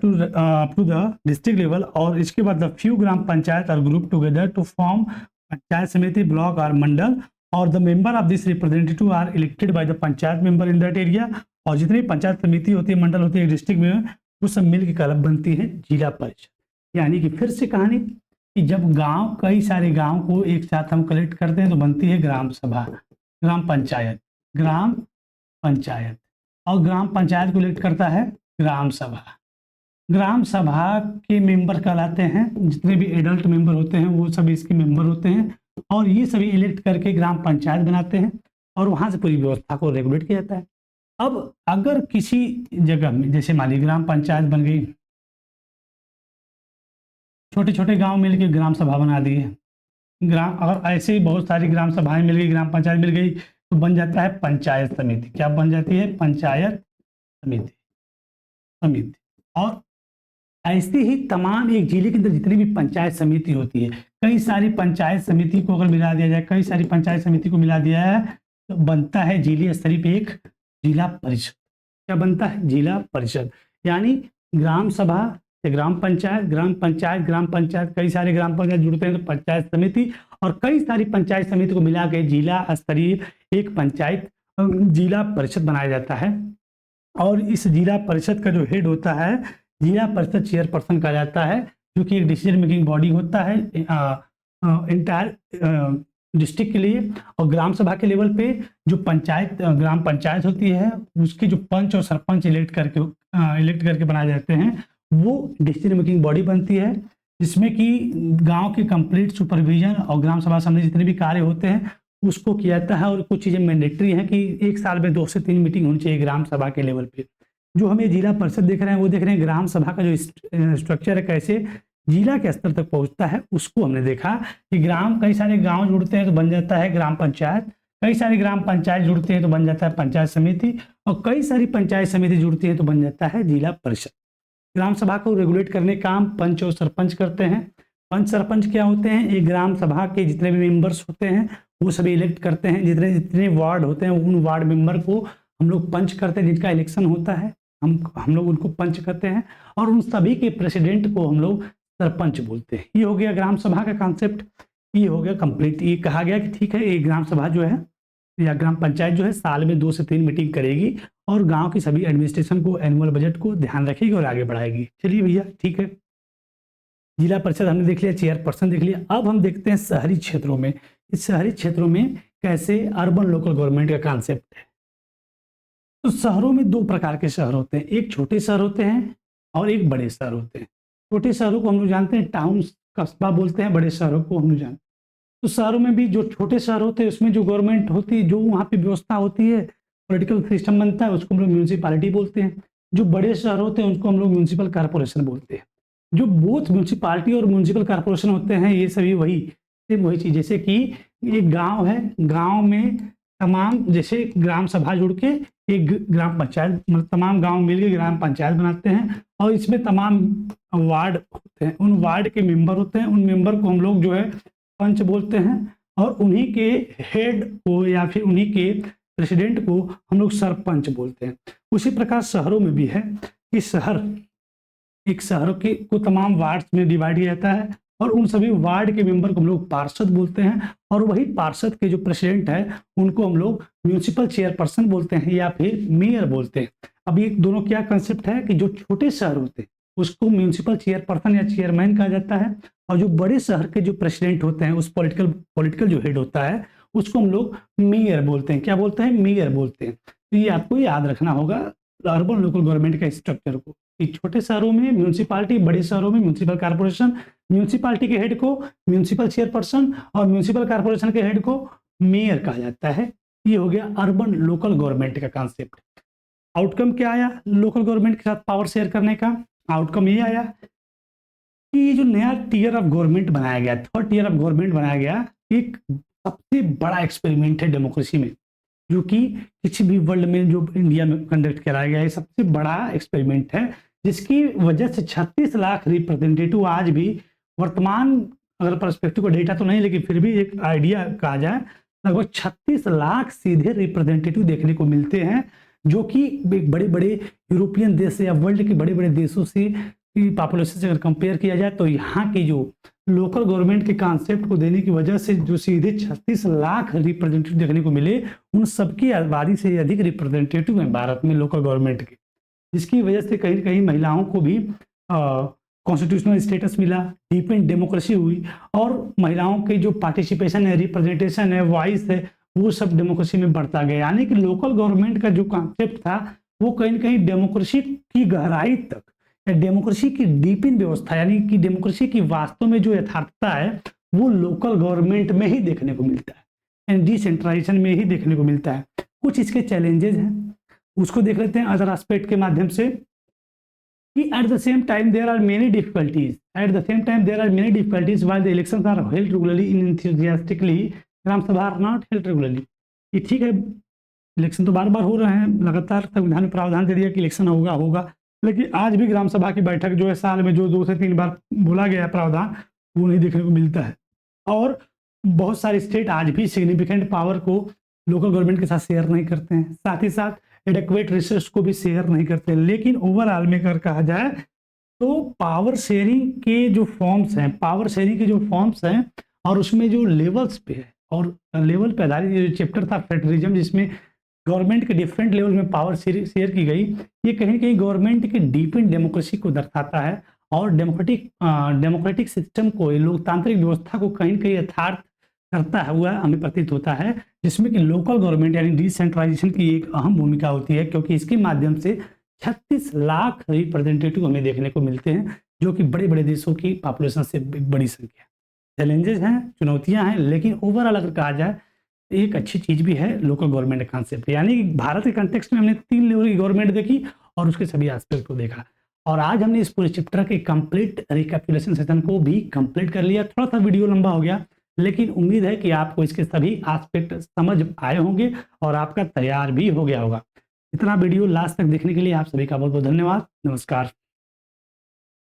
S1: to the district level. और इसके बाद the few gram panchayat are group together to form panchayat samiti, block और मंडल। और the member of this representative are elected by the panchayat member in that area. और जितनी पंचायत समिति होती है, मंडल होती है डिस्ट्रिक्ट में, वो सब मिल के क्लब बनती है जिला परिषद। यानी कि फिर से कहानी कि जब गांव, कई सारे गांव को एक साथ हम कलेक्ट करते हैं तो बनती है ग्राम सभा, ग्राम पंचायत। और ग्राम पंचायत को इलेक्ट करता है ग्राम सभा। ग्राम सभा के मेंबर कहलाते हैं, जितने भी एडल्ट मेंबर होते हैं वो सभी इसके मेंबर होते हैं। और ये सभी इलेक्ट करके ग्राम पंचायत बनाते हैं और वहां से पूरी व्यवस्था को रेगुलेट किया जाता है। अब अगर किसी जगह में, जैसे मान लीजिए ग्राम पंचायत बन गई, छोटे छोटे गांव मिलकर ग्राम सभा बना दिए, अगर ऐसे ही बहुत सारी ग्राम सभाएं मिल गई, ग्राम पंचायत मिल गई, तो बन जाता है पंचायत समिति। क्या बन जाती है? पंचायत समिति। और ऐसे ही तमाम एक जिले के अंदर जितनी भी पंचायत समिति होती है, कई सारी पंचायत समिति को अगर मिला दिया जाए, कई सारी पंचायत समिति को मिला दिया है तो बनता है जिले स्तरीय पे एक जिला परिषद। क्या बनता है? जिला परिषद। यानी ग्राम सभा से ग्राम पंचायत, कई सारे ग्राम पंचायत जुड़ते हैं तो पंचायत समिति, और कई सारी पंचायत समिति को मिला के जिला स्तरीय एक पंचायत जिला परिषद बनाया जाता है। और इस जिला परिषद का जो हेड होता है जिला परिषद चेयरपर्सन कहा जाता है, जो कि एक डिसीजन मेकिंग बॉडी होता है इंटायर डिस्ट्रिक्ट के लिए, और ग्राम सभा के लेवल पे जो पंचायत ग्राम पंचायत होती है उसके जो पंच और सरपंच इलेक्ट करके बनाए जाते हैं, वो डिसीजन मेकिंग बॉडी बनती है, जिसमें कि गांव के कंप्लीट सुपरविजन और ग्राम सभा संबंधी जितने भी कार्य होते हैं उसको किया जाता है। और कुछ चीज़ें मैंडेटरी हैं कि एक साल में 2 से 3 मीटिंग होनी चाहिए ग्राम सभा के लेवल पे। जो हमें जिला परिषद देख रहे हैं वो देख रहे हैं ग्राम सभा का जो स्ट्रक्चर है कैसे जिला के स्तर तक पहुंचता है, उसको हमने देखा कि कई सारे गांव जुड़ते हैं तो बन जाता है ग्राम पंचायत, कई सारी ग्राम पंचायत जुड़ती है तो बन जाता है पंचायत समिति, और कई सारी पंचायत समिति जुड़ती है तो बन जाता है जिला परिषद। ग्राम सभा को रेगुलेट करने का काम पंच और सरपंच करते हैं। पंच सरपंच क्या होते हैं, एक ग्राम सभा के जितने भी मेंबर्स होते हैं वो सभी इलेक्ट करते हैं। जितने जितने वार्ड होते हैं उन वार्ड मेंबर को हम लोग पंच करते हैं, जिनका इलेक्शन होता है हम लोग उनको पंच करते हैं, और उन सभी के प्रेसिडेंट को हम लोग सरपंच बोलते हैं। ये हो गया ग्राम सभा का कॉन्सेप्ट, ये हो गया कंप्लीट। ये कहा गया कि ठीक है, ये ग्राम सभा जो है या ग्राम पंचायत जो है साल में 2 से 3 मीटिंग करेगी और गांव की सभी एडमिनिस्ट्रेशन को, एनुअल बजट को ध्यान रखेगी और आगे बढ़ाएगी। चलिए भैया ठीक है, जिला परिषद हमने देख लिया, चेयरपर्सन देख लिया। अब हम देखते हैं शहरी क्षेत्रों में। इस शहरी क्षेत्रों में कैसे अर्बन लोकल गवर्नमेंट का कॉन्सेप्ट है। तो शहरों में 2 प्रकार के शहर होते हैं, एक छोटे शहर होते हैं और एक बड़े शहर होते हैं। छोटे शहरों को हम लोग जानते हैं टाउन कस्बा बोलते हैं, बड़े शहरों को हम लोग जानते हैं। तो शहरों में भी जो छोटे शहर होते हैं उसमें जो गवर्नमेंट होती है, जो वहाँ पे व्यवस्था होती है, पॉलिटिकल सिस्टम बनता है, उसको हम लोग म्यूनसिपालिटी बोलते हैं। जो बड़े शहर होते हैं उनको हम लोग म्यूनसिपल कॉर्पोरेशन बोलते हैं। जो बोथ म्यूनसिपालिटी और म्यूनसिपल कॉर्पोरेशन होते हैं ये सभी वही चीज़, जैसे कि एक गांव है, गांव में तमाम जैसे ग्राम सभा जुड़ के एक ग्राम पंचायत, मतलब तमाम गांव मिलकर ग्राम पंचायत बनाते हैं, और इसमें तमाम वार्ड होते हैं, उन वार्ड के मेंबर होते हैं, उन मेंबर को हम लोग जो है पंच बोलते हैं, और उन्हीं के हेड को या फिर उन्हीं के प्रेसिडेंट को हम लोग सरपंच बोलते हैं। उसी प्रकार शहरों में भी है कि एक शहर को तमाम वार्ड में डिवाइड किया जाता है, और उन सभी वार्ड के मेंबर को हम लोग पार्षद बोलते हैं, और वही पार्षद के जो प्रेसिडेंट है उनको हम लोग म्यूनिसिपल चेयरपर्सन बोलते हैं या फिर मेयर बोलते हैं। अब ये दोनों क्या कंसेप्ट है कि जो छोटे शहर होते हैं उसको म्यूनिसिपल चेयरपर्सन या चेयरमैन कहा जाता है, और जो बड़े शहर के जो प्रेसिडेंट होते हैं, उस पॉलिटिकल जो हेड होता है उसको हम लोग मेयर बोलते हैं। क्या बोलते हैं? मेयर बोलते हैं। तो ये आपको याद रखना होगा अर्बन लोकल गवर्नमेंट का स्ट्रक्चर को, कि छोटे शहरों में म्यूनिसिपालिटी, बड़े शहरों में म्यूनिसिपल कॉर्पोरेशन, म्यूनिसिपालिटी के हेड को म्यूनिसिपल चेयरपर्सन और म्यूनिसिपल कॉर्पोरेशन के हेड को मेयर कहा जाता है। ये हो गया अर्बन लोकल गवर्नमेंट का कॉन्सेप्ट। आउटकम क्या आया लोकल गवर्नमेंट के साथ पावर शेयर करने का? आउटकम ये आया कि ये जो नया टीयर ऑफ गवर्नमेंट बनाया गया, थर्ड टीयर ऑफ गवर्नमेंट बनाया गया, एक सबसे बड़ा एक्सपेरिमेंट है डेमोक्रेसी में, जो कि किसी भी वर्ल्ड में जो इंडिया में कंडक्ट कराया गया है, सबसे बड़ा एक्सपेरिमेंट है, जिसकी वजह से 36 लाख रिप्रेजेंटेटिव आज भी वर्तमान, अगर पर्सपेक्टिव का डेटा तो नहीं लेकिन फिर भी एक आइडिया कहा जाए, लगभग 36 लाख सीधे रिप्रेजेंटेटिव देखने को मिलते हैं, जो कि बड़े बड़े यूरोपियन देश या वर्ल्ड के बड़े बड़े देशों से पॉपुलेशन से अगर कंपेयर किया जाए तो यहाँ की जो लोकल गवर्नमेंट के कॉन्सेप्ट को देने की वजह से जो सीधे 36 लाख रिप्रेजेंटेटिव देखने को मिले, उन सबकी आबादी से अधिक रिप्रेजेंटेटिव हैं भारत में लोकल गवर्नमेंट के, जिसकी वजह से कहीं कहीं महिलाओं को भी कॉन्स्टिट्यूशनल स्टेटस मिला, डीपेंड डेमोक्रेसी हुई, और महिलाओं के जो पार्टिसिपेशन है, रिप्रेजेंटेशन है, वॉइस है, वो सब डेमोक्रेसी में बढ़ता गया। यानी कि लोकल गवर्नमेंट का जो कॉन्सेप्ट था वो कहीं ना कहीं डेमोक्रेसी की गहराई तक, डेमोक्रेसी की डीप इन व्यवस्था, यानी कि डेमोक्रेसी की वास्तव में जो यथार्थता है वो लोकल गवर्नमेंट में ही देखने को मिलता है, डिसेंट्रलाइजेशन में ही देखने को मिलता है। कुछ इसके चैलेंजेस हैं, उसको देख लेते हैं अदर एस्पेक्ट के माध्यम से, कि at the same time there are many difficulties while the elections are held regularly in enthusiastically, gram sabha are not held regularly. ये ठीक है, इलेक्शन तो बार बार हो रहे हैं, लगातार संविधान में प्रावधान दे दिया कि इलेक्शन होगा, लेकिन आज भी ग्राम सभा की बैठक जो है साल में जो 2 से 3 बार बोला गया है प्रावधान, वो नहीं देखने को मिलता है। और बहुत सारे स्टेट आज भी सिग्निफिकेंट पावर को लोकल गवर्नमेंट के साथ शेयर नहीं करते हैं, साथ ही साथ एडेक्वेट रिसोर्स को भी शेयर नहीं करते हैं। लेकिन ओवरऑल में अगर कहा जाए तो पावर शेयरिंग के जो फॉर्म्स हैं और उसमें जो लेवल्स पे है, और लेवल पे आधारित ये जो चैप्टर था फेडरलिज्म, जिसमें गवर्नमेंट के डिफरेंट लेवल में पावर शेयर की गई, ये कहीं ना कहीं गवर्नमेंट के डीप इन डेमोक्रेसी को दर्शाता है, और डेमोक्रेटिक सिस्टम को, लोकतांत्रिक व्यवस्था को कहीं ना कहीं यथार्थ करता हुआ हमें प्रतीत होता है, जिसमें कि लोकल गवर्नमेंट यानी डिसेंट्रलाइजेशन की एक अहम भूमिका होती है, क्योंकि इसके माध्यम से 36 लाख रिप्रेजेंटेटिव हमें देखने को मिलते हैं, जो कि बड़े-बड़े देशों की पॉपुलेशन से एक बड़ी संख्या है। चैलेंजेस हैं, चुनौतियाँ हैं, लेकिन ओवरऑल अगर कहा जाए, एक अच्छी चीज़ भी है लोकल गवर्नमेंट कॉन्सेप्ट। यानी कि भारत के कॉन्टेक्स्ट में हमने 3 लेवल की गवर्नमेंट देखी और उसके सभी एस्पेक्ट को देखा। और आज हमने इस पूरे चैप्टर के कंप्लीट रिकैपिचुलेशन सेशन को भी कंप्लीट कर लिया। थोड़ा-सा वीडियो लंबा हो गया, लेकिन उम्मीद है कि आपको इसके सभी एस्पेक्ट समझ आए होंगे और आपका तैयार भी हो गया होगा। इतना वीडियो लास्ट तक देखने के लिए आप सभी का बहुत-बहुत धन्यवाद। नमस्कार।